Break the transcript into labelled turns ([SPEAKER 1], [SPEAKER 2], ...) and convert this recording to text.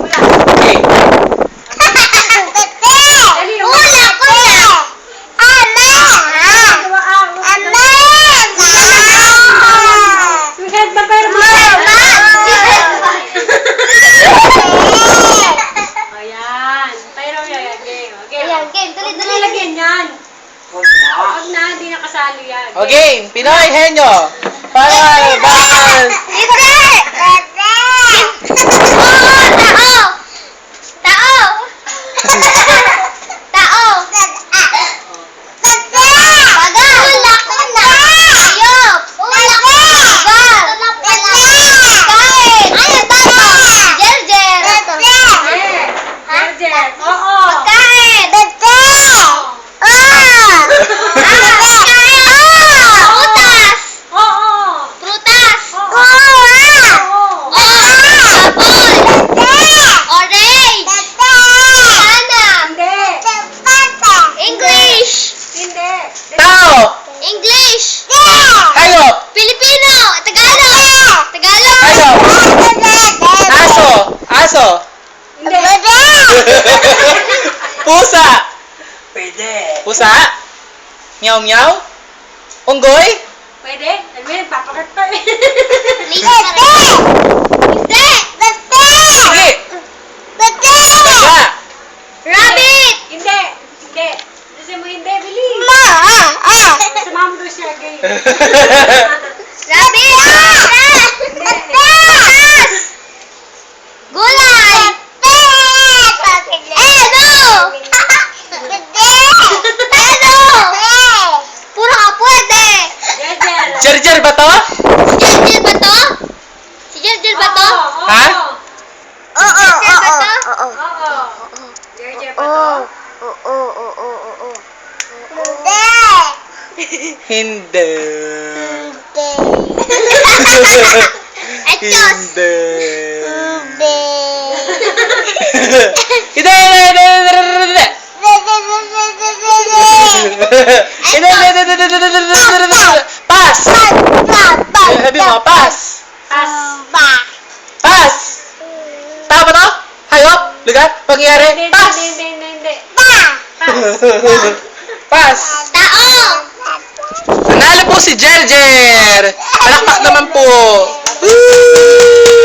[SPEAKER 1] Okay. Okay, Pinoy Henyo. Bakal. Pusa.
[SPEAKER 2] Pwede.
[SPEAKER 1] Pusa? Meow meow? Unggoy?
[SPEAKER 3] Pwede? Nagme, papakat pa eh.
[SPEAKER 1] Sige. Daga.
[SPEAKER 3] Rabbit! Hindi. Hindi. Kasi mo hindi, bilis. Sumama doon siya, gay.
[SPEAKER 4] Rabbit! Gulay! Puro ka pwede!
[SPEAKER 1] Jerjer ba to?
[SPEAKER 4] Jerjer ba to? Si Jerjer ba to?
[SPEAKER 1] Ha?
[SPEAKER 4] Oo.
[SPEAKER 3] Jerjer ba to?
[SPEAKER 1] Hindi.
[SPEAKER 4] Etos!
[SPEAKER 1] Hindi. Pas! Sabi mo, pas! Pas! Tama ba to? Hayop? Lugar? Pangyayari? Pas!
[SPEAKER 3] Hindi.
[SPEAKER 1] Pas!
[SPEAKER 4] Tao!
[SPEAKER 1] Nanalo po si Jerjer! Palakpak naman po! Woo!